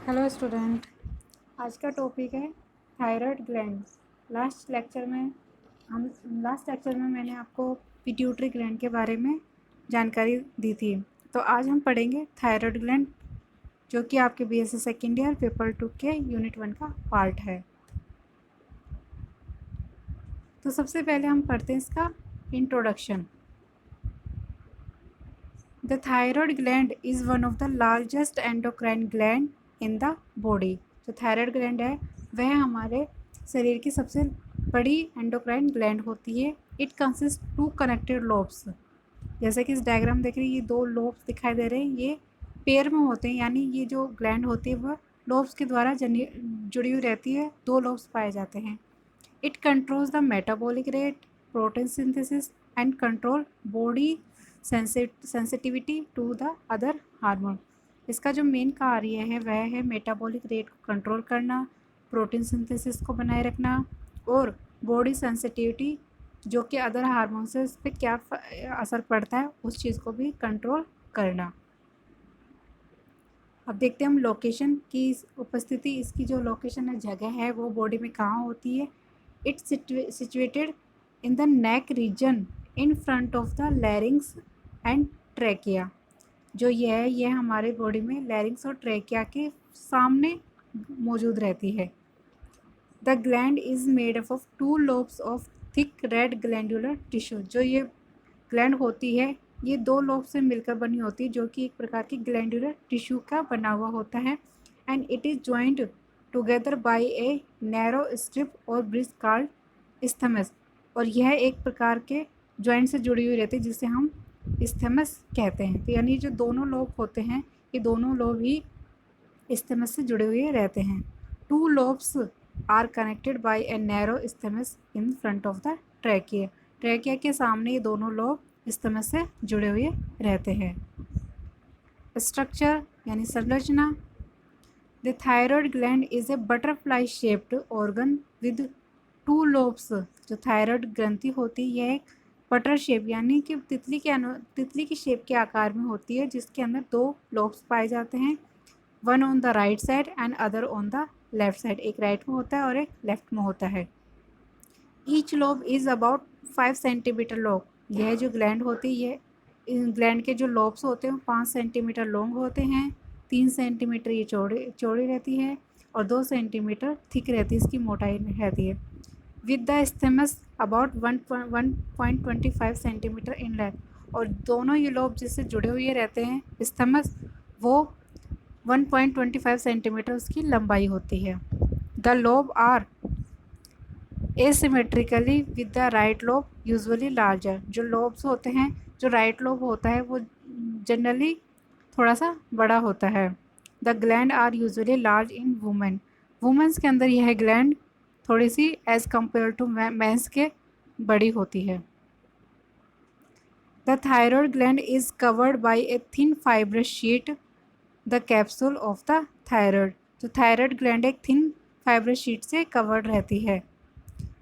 Hello student. आज का topic है थायराइड ग्लैंड। लास्ट लेक्चर में मैंने आपको पिट्यूटरी ग्लैंड के बारे में जानकारी दी थी। तो आज हम पढ़ेंगे थायराइड ग्लैंड, जो कि आपके बीएससी सेकेंड ईयर पेपर 2 के यूनिट 1 का पार्ट है। तो सबसे पहले हम पढ़ते हैं इसका introduction. The thyroid gland is one of the largest endocrine gland in the body. जो थायराइड ग्लैंड है वह हमारे शरीर की सबसे बड़ी एंडोक्राइन ग्लैंड होती है। It consist to connected lobes. जैसे कि इस डायग्राम देख रहे हैं, ये दो लोब्स दिखाई दे रहे हैं, ये पेयर में होते हैं, यानी ये जो ग्लैंड होती है वह लोब्स के द्वारा जुड़ी हुई रहती है। दो लोब्स पाए जाते हैं। It controls the metabolic rate, protein synthesis and control body sensitivity to the other hormone. इसका जो मेन कार्य है वह है मेटाबॉलिक रेट को कंट्रोल करना, प्रोटीन सिंथेसिस को बनाए रखना और बॉडी सेंसिटिविटी, जो कि अदर हार्मोन से उस पर क्या असर पड़ता है उस चीज़ को भी कंट्रोल करना। अब देखते हैं हम लोकेशन की उपस्थिति, इसकी जो लोकेशन है, जगह है, वो बॉडी में कहाँ होती है। It's situated in the neck region in front of the larynx and trachea. जो ये है, ये हमारे बॉडी में लैरिंग्स और ट्रैकिया के सामने मौजूद रहती है। The gland is made up of 2 lobes of thick red glandular tissue. जो ये ग्लैंड होती है ये 2 लोब से मिलकर बनी होती है, जो कि एक प्रकार की ग्लैंडुलर टिश्यू का बना हुआ होता है। And it is joint together by a narrow strip और ब्रिज कॉल्ड इस्थमस। और यह एक प्रकार के जॉइंट से जुड़ी हुई रहती है जिसे हम इस्थमस कहते हैं। तो यानी जो दोनों लोब होते हैं ये दोनों लोब ही इस्थमस से जुड़े हुए रहते हैं। 2 lobes are connected by a narrow isthmus in front of the trachea. Trachea के सामने ये दोनों लोब इस्थमस से जुड़े हुए रहते हैं। स्ट्रक्चर यानी संरचना। The thyroid gland is a butterfly shaped organ with 2 lobes. जो थायराइड ग्रंथि होती है यह एक बटर शेप यानी कि तितली की शेप के आकार में होती है, जिसके अंदर 2 लोब्स पाए जाते हैं। One on the right side and other on the left side. एक राइट में होता है और एक लेफ्ट में होता है। Each lobe is about 5 centimetre long. यह जो ग्लैंड होती है, इन ग्लैंड के जो लोब्स होते हैं वो 5 सेंटीमीटर लॉन्ग होते हैं। 3 सेंटीमीटर ये चौड़ी रहती है और 2 सेंटीमीटर थिक रहती है, इसकी मोटाई रहती है। With the stems about 1.25 centimetre in length. और दोनों ये लोब जिससे जुड़े हुए रहते हैं स्टेमस, वो 1.25 सेंटीमीटर उसकी लंबाई होती है। The lobe are asymmetrically with the right lobe usually larger. जो लोब्स होते हैं, जो राइट लोब होता है वो जनरली थोड़ा सा बड़ा होता है। The gland are usually large in women. Womens के अंदर यह ग्लैंड थोड़ी सी एज कम्पेयर टू मेंस के बड़ी होती है। The thyroid gland is covered by a thin fibrous sheet, the capsule of the thyroid. जो थायराइड ग्लैंड एक थिन फाइब्रस शीट से कवर्ड रहती है।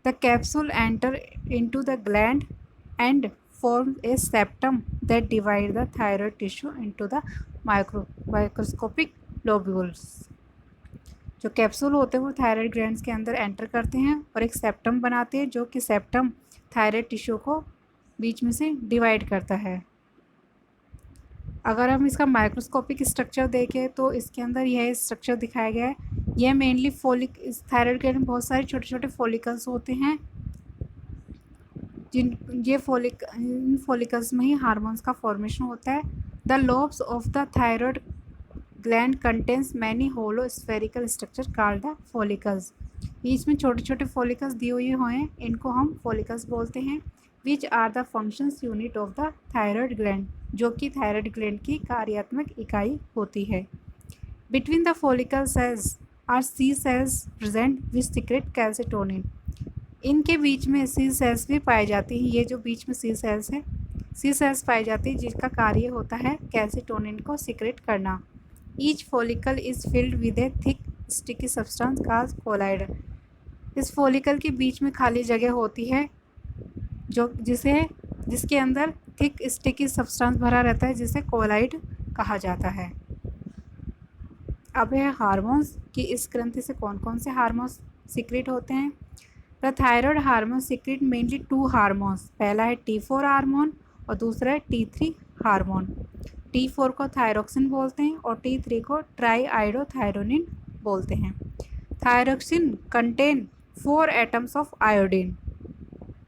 The capsule enter into the gland and form a septum that divide the thyroid tissue into the microscopic lobules। जो capsule होते हैं वो thyroid glands के अंदर एंटर करते हैं और एक सेप्टम बनाते हैं, जो कि सेप्टम थायराइड टिश्यू को बीच में से डिवाइड करता है। अगर हम इसका माइक्रोस्कोपिक स्ट्रक्चर देखें तो इसके अंदर यह स्ट्रक्चर दिखाया गया है। यह मेनली इस थायराइड ग्लैंड में बहुत सारे छोटे छोटे फॉलिकल्स होते हैं, इन फॉलिकल्स में ही हार्मोन्स का फॉर्मेशन होता है। The lobes of the thyroid gland contains many hollow spherical structure called the follicles. इसमें छोटे छोटे फॉलिकल्स दिए हुए हैं, इनको हम फॉलिकल्स बोलते हैं। Which are the functions unit of the thyroid gland, जो कि थायराइड ग्लैंड की कार्यात्मक इकाई होती है। Between the follicle cells are C cells present which secrete calcitonin. इनके बीच में सी सेल्स भी पाई जाती हैं। ये जो बीच में सी सेल्स हैं, सी सेल्स पाई जाती है जिसका कार्य होता है कैल्सिटोनिन को सीक्रेट करना। Each follicle is filled with a thick sticky substance called colloid. इस फॉलिकल के बीच में खाली जगह होती है जिसके अंदर थिक स्टिकी सब्सटेंस भरा रहता है, जिसे कोलाइड कहा जाता है। अब है हार्मोन्स कि इस ग्रंथि से कौन कौन से हार्मोन्स सीक्रेट होते हैं। The thyroid hormone secrete mainly 2 hormones, पहला है T4 हार्मोन और दूसरा है T3 हार्मोन। T4 को थायरोक्सिन बोलते हैं और T3 को ट्राईआयोडोथायरोनिन बोलते हैं। Thyroxine contain 4 atoms of iodine.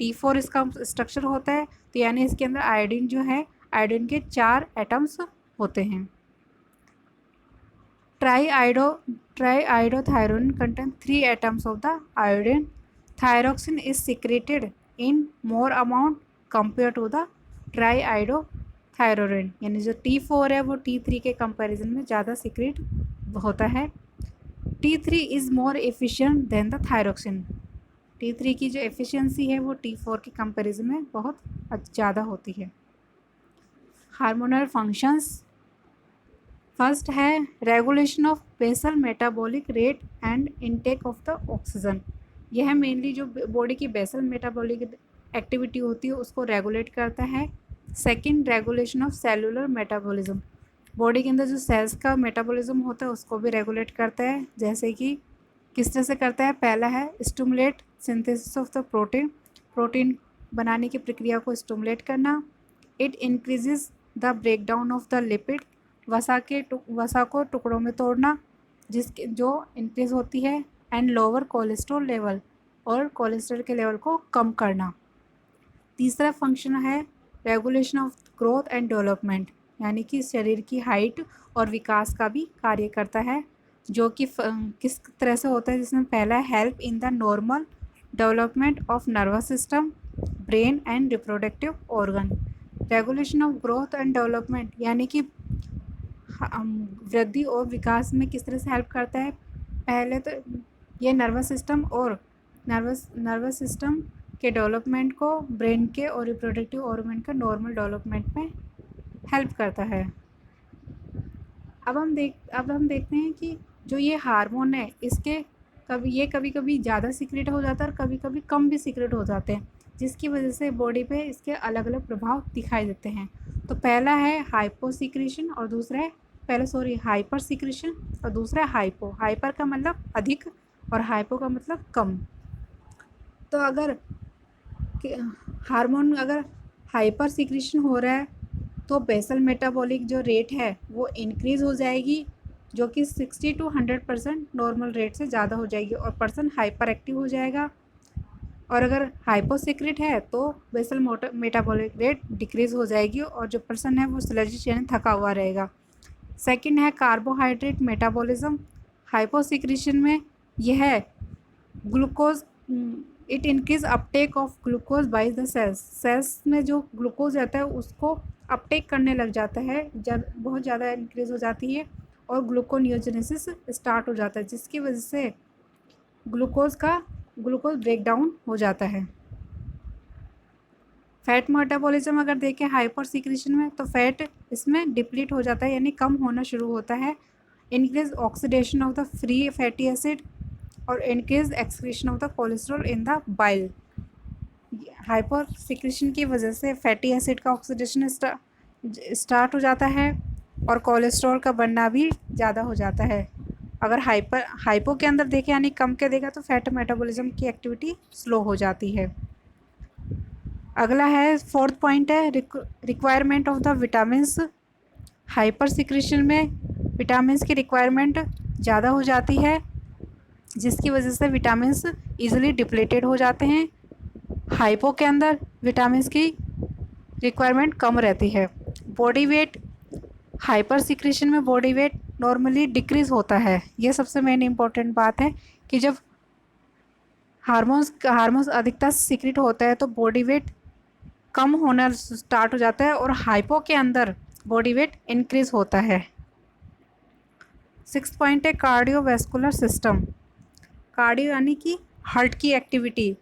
T4 इसका स्ट्रक्चर होता है, तो यानी इसके अंदर आयोडीन जो है, आयोडीन के 4 एटम्स होते हैं। Triiodothyronine contain 3 atoms of the iodine. Thyroxine is secreted in more amount compare to the triiodothyronine, यानी जो T4 है वो T3 के कंपैरिजन में ज़्यादा सिक्रेट होता है। T3 is more efficient then the thyroxine. T3 की जो एफिशिएंसी है वो T4 के कंपैरिजन में बहुत ज़्यादा होती है। हार्मोनल फंक्शंस, फर्स्ट है regulation of basal metabolic rate and intake of the oxygen. यह मेनली जो बॉडी की बेसल मेटाबॉलिक एक्टिविटी होती है उसको रेगुलेट करता है। Second, regulation of cellular metabolism, body के अंदर जो सेल्स का मेटाबॉलिज्म होता है उसको भी रेगुलेट करता है। जैसे कि किस तरह से करता है, पहला है stimulate synthesis of the protein, protein बनाने की प्रक्रिया को स्टिमुलेट करना। It increases the breakdown of the lipid, वसा को टुकड़ों में तोड़ना जिसके जो इंक्रीज होती है। एंड लोअर कोलेस्ट्रॉल लेवल, और कोलेस्ट्रॉल के लेवल को कम करना। तीसरा फंक्शन है regulation of growth and development, यानी कि शरीर की हाइट और विकास का भी कार्य करता है, जो कि किस तरह से होता है, जिसमें पहला है help in the normal development of nervous system, brain and reproductive organ. Regulation of growth and development यानी कि वृद्धि और विकास में किस तरह से हेल्प करता है। पहले तो ये नर्वस सिस्टम के डेवलपमेंट को, ब्रेन के और रिप्रोडक्टिव ऑर्गन के नॉर्मल डेवलपमेंट में हेल्प करता है। अब हम देखते हैं कि जो ये हार्मोन है इसके कभी कभी ज़्यादा सीक्रेट हो जाता है और कभी कभी कम भी सीक्रेट हो जाते हैं, जिसकी वजह से बॉडी पे इसके अलग अलग प्रभाव दिखाई देते हैं। तो पहला है हाइपर सीक्रेशन और दूसरा है हाइपो। हाइपर का मतलब अधिक और हाइपो का मतलब कम। तो अगर हार्मोन अगर हाइपर सीक्रेशन हो रहा है तो बेसल मेटाबॉलिक जो रेट है वो इंक्रीज़ हो जाएगी, जो कि 60 to 100% नॉर्मल रेट से ज़्यादा हो जाएगी और पर्सन हाइपर एक्टिव हो जाएगा। और अगर हाइपोसीक्रेट है तो बेसल मेटाबॉलिक रेट डिक्रीज़ हो जाएगी और जो पर्सन है वो स्लेजिश यानी थका हुआ रहेगा। सेकंड है कार्बोहाइड्रेट मेटाबॉलिज्म। हाइपोसीक्रेशन में यह glucose, it increase uptake of glucose by the cells में जो ग्लूकोज रहता है उसको अपटेक करने लग जाता है, बहुत ज़्यादा इंक्रीज हो जाती है और ग्लूकोनियोजेनेसिस स्टार्ट हो जाता है, जिसकी वजह से ग्लूकोज ब्रेक डाउन हो जाता है। फैट मेटाबॉलिज्म अगर देखें हाइपर सीक्रेशन में तो फैट इसमें डिप्लीट हो जाता है यानी कम होना शुरू होता है। Increase oxidation of the free fatty acid और increase excretion of the cholesterol in the bile. Hyper secretion की वजह से फैटी एसिड का ऑक्सीडेशन स्टार्ट हो जाता है और कोलेस्ट्रॉल का बनना भी ज़्यादा हो जाता है। अगर हाइपो के अंदर देखें यानी कम के देगा तो फैट मेटाबॉलिज्म की एक्टिविटी स्लो हो जाती है। अगला है फोर्थ पॉइंट है requirement of the vitamins. Hyper secretion में विटामिन्स की रिक्वायरमेंट ज़्यादा हो जाती है, जिसकी वजह से विटामिन्स ईजिली डिप्लीटेड हो जाते हैं। हाइपो के अंदर विटामिन्स की रिक्वायरमेंट कम रहती है। बॉडी वेट, हाइपर सीक्रेशन में बॉडी वेट नॉर्मली डिक्रीज़ होता है। ये सबसे मेन इम्पॉर्टेंट बात है कि जब हार्मोन्स अधिकता सीक्रेट होता है तो बॉडी वेट कम होना स्टार्ट हो जाता है और हाइपो के अंदर बॉडी वेट इंक्रीज होता है। सिक्स्थ पॉइंट है कार्डियोवैस्कुलर सिस्टम। कार्डियो यानी कि हार्ट की एक्टिविटी।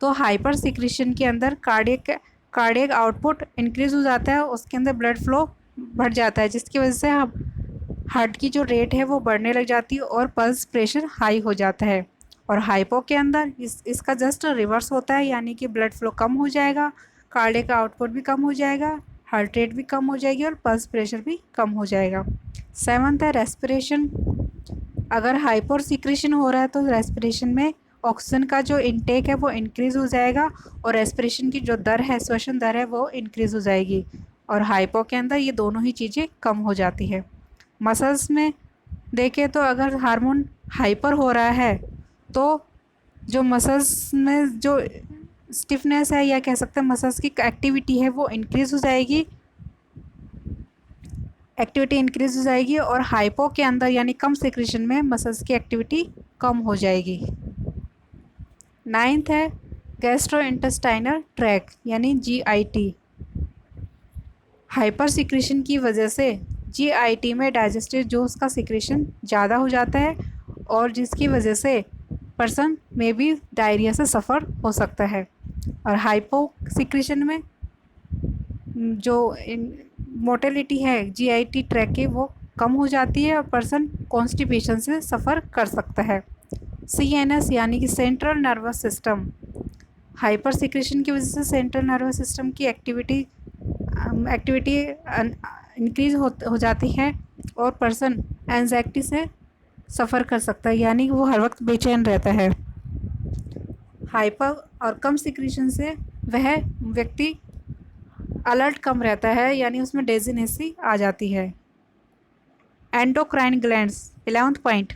तो हाइपर सीक्रेशन के अंदर कार्डियक आउटपुट इंक्रीज हो जाता है, उसके अंदर ब्लड फ्लो बढ़ जाता है, जिसकी वजह से हार्ट की जो रेट है वो बढ़ने लग जाती है और पल्स प्रेशर हाई हो जाता है। और हाइपो के अंदर इसका जस्ट रिवर्स होता है, यानी कि ब्लड फ्लो कम हो जाएगा, कार्डियक आउटपुट भी कम हो जाएगा, हार्ट रेट भी कम हो जाएगी और पल्स प्रेशर भी कम हो जाएगा। 7th है रेस्पिरेशन। अगर हाइपर सिक्रेशन हो रहा है तो रेस्पिरेशन में ऑक्सीजन का जो इनटेक है वो इंक्रीज हो जाएगा और रेस्पिरेशन की जो दर है, श्वसन दर है, वो इंक्रीज हो जाएगी। और हाइपो के अंदर ये दोनों ही चीज़ें कम हो जाती है। मसल्स में देखें तो अगर हार्मोन हाइपर हो रहा है तो जो मसल्स में जो स्टिफनेस है या कह सकते हैं मसल्स की एक्टिविटी है वो इंक्रीज हो जाएगी, और हाइपो के अंदर यानी कम सिक्रेशन में मसल्स की एक्टिविटी कम हो जाएगी। 9th है गैस्ट्रो इंटेस्टाइनल ट्रैक यानी GIT। हाइपर सिक्रेशन की वजह से GIT में डाइजेस्टिव जूस का सिक्रेशन ज़्यादा हो जाता है और जिसकी वजह से पर्सन में भी डायरिया से सफ़र हो सकता है। और हाइपो सिक्रेशन में जो मोटेलिटी है GIT ट्रैक की वो कम हो जाती है और पर्सन कॉन्स्टिपेशन से सफ़र कर सकता है। CNS यानी कि central nervous system. Hyper secretion की वजह से सेंट्रल नर्वस सिस्टम की एक्टिविटी इंक्रीज हो जाती है और पर्सन एंजाइटी से सफ़र कर सकता है, यानी वो हर वक्त बेचैन रहता है। हाइपर और कम सिक्रेशन से वह व्यक्ति अलर्ट कम रहता है, यानी उसमें डेजीनेसी आ जाती है। Endocrine glands 11th point.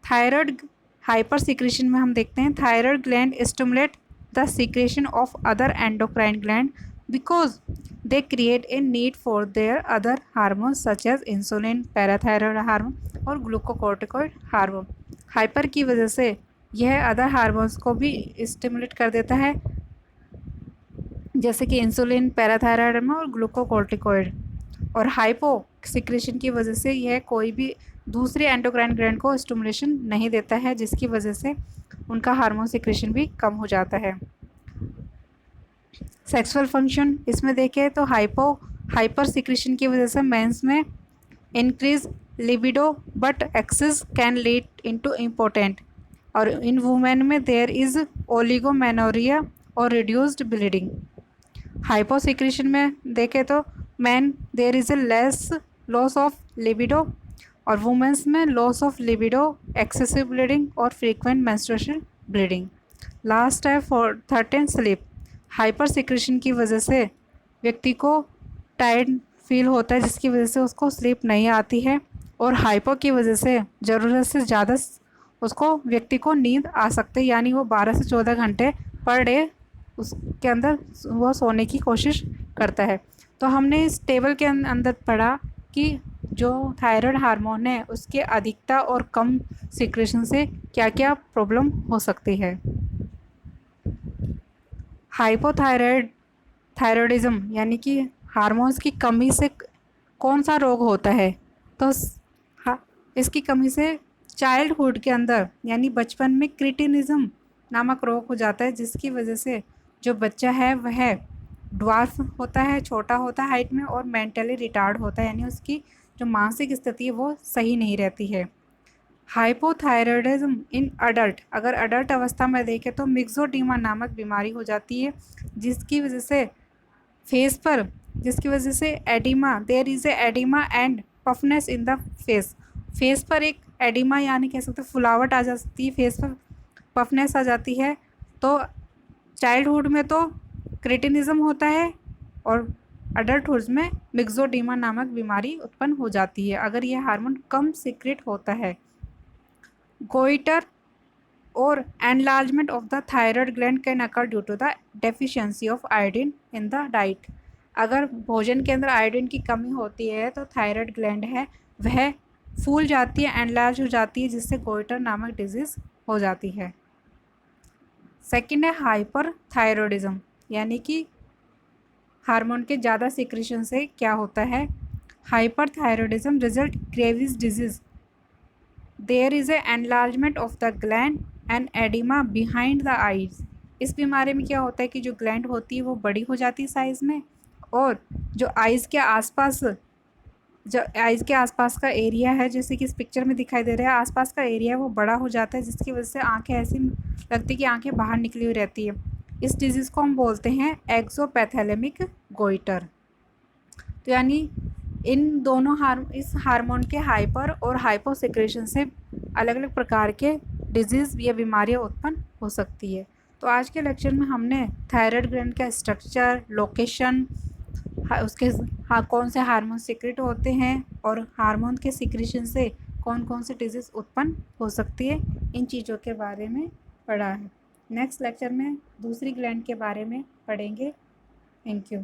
Thyroid hyper secretion में हम देखते हैं thyroid gland stimulate the secretion of other endocrine gland because they create a need for their other hormone such as insulin, parathyroid hormone और ग्लूकोकॉर्टिकॉइड हार्मोन। हाइपर की वजह से यह other hormones को भी स्टिमुलेट कर देता है, जैसे कि इंसुलिन, पैराथायरॉयड हार्मोन और ग्लूकोकॉर्टिकॉइड। और हाइपो सिक्रेशन की वजह से यह कोई भी दूसरे एंडोक्राइन ग्लैंड को स्टिमुलेशन नहीं देता है, जिसकी वजह से उनका हार्मोन सिक्रेशन भी कम हो जाता है। सेक्सुअल फंक्शन इसमें देखें तो हाइपर सिक्रेशन की वजह से मेंस में increase libido but excess can lead into important, और इन वुमेन में देयर इज ओलिगोमेनोरिया और रिड्यूस्ड ब्लीडिंग। हाइपो सिक्रेशन में देखें तो man there is a less loss of libido और वुमेन्स में loss of libido, excessive bleeding और frequent menstruation bleeding. Last है 13 स्लीप। हाइपर सिक्रेशन की वजह से व्यक्ति को टायर्ड फील होता है, जिसकी वजह से उसको स्लीप नहीं आती है और हाइपर की वजह से ज़रूरत से ज़्यादा उसको व्यक्ति को नींद आ सकती है, यानी वो 12 से 14 घंटे पर डे उसके अंदर वो सोने की कोशिश करता है। तो हमने इस टेबल के अंदर पढ़ा कि जो थायराइड हार्मोन है उसके अधिकता और कम सिक्रेशन से क्या क्या प्रॉब्लम हो सकती है। थायराइडिज्म यानी कि हार्मोन्स की कमी से कौन सा रोग होता है, तो इसकी कमी से चाइल्डहुड के अंदर यानी बचपन में क्रिटिनिज्म नामक रोग हो जाता है, जिसकी वजह से जो बच्चा है वह ड्वार्फ होता है, छोटा होता है हाइट में और मेंटली रिटार्ड होता है, यानी उसकी जो मानसिक स्थिति है वो सही नहीं रहती है। हाइपोथायराइडिज्म इन अडल्ट, अगर अडल्ट अवस्था में देखें तो मिक्सोडीमा नामक बीमारी हो जाती है, जिसकी वजह से फेस पर oedema, there is a oedema and puffiness in the face पर एक एडिमा यानी कह सकते फुलावट आ जाती है, फेस पर पफनेस आ जाती है। तो चाइल्डहुड में तो क्रिटिनिज्म होता है और अडल्टहुड में मिक्सोडीमा नामक बीमारी उत्पन्न हो जाती है अगर यह हार्मोन कम सीक्रेट होता है। गोइटर और enlargement of the thyroid gland can occur due to the deficiency of iodine in the diet. अगर भोजन के अंदर आयोडीन की कमी होती है तो थायराइड ग्लैंड है वह फूल जाती है, एनलार्ज हो जाती है, जिससे गोइटर नामक डिजीज़ हो जाती है। सेकेंड है हाइपर थायरॉयडिज्म, यानी कि हार्मोन के ज़्यादा सिक्रेशन से क्या होता है। Hyper thyroidism result Graves disease, there is a enlargement of the gland and oedema behind the eyes. इस बीमारी में क्या होता है कि जो ग्लैंड होती है वो बड़ी हो जाती है साइज़ में, और जो आइज़ के आसपास का एरिया है, जैसे कि इस पिक्चर में दिखाई दे रहा है, आसपास का एरिया वो बड़ा हो जाता है, जिसकी वजह से आंखें ऐसी लगती कि आंखें बाहर निकली हुई रहती है। इस डिजीज़ को हम बोलते हैं एक्सोपैथेलेमिक गोइटर। तो यानी इन दोनों इस हार्मोन के हाइपर और हाइपो सिक्रेशन से अलग अलग प्रकार के डिजीज़ या बीमारियां उत्पन्न हो सकती है। तो आज के लेक्चर में हमने थायराइड ग्लैंड का स्ट्रक्चर, लोकेशन, उसके कौन से हार्मोन सीक्रेट होते हैं और हार्मोन के सीक्रेशन से कौन कौन से डिजीज़ उत्पन्न हो सकती है, इन चीज़ों के बारे में पढ़ा है। नेक्स्ट लेक्चर में दूसरी ग्लैंड के बारे में पढ़ेंगे। Thank you.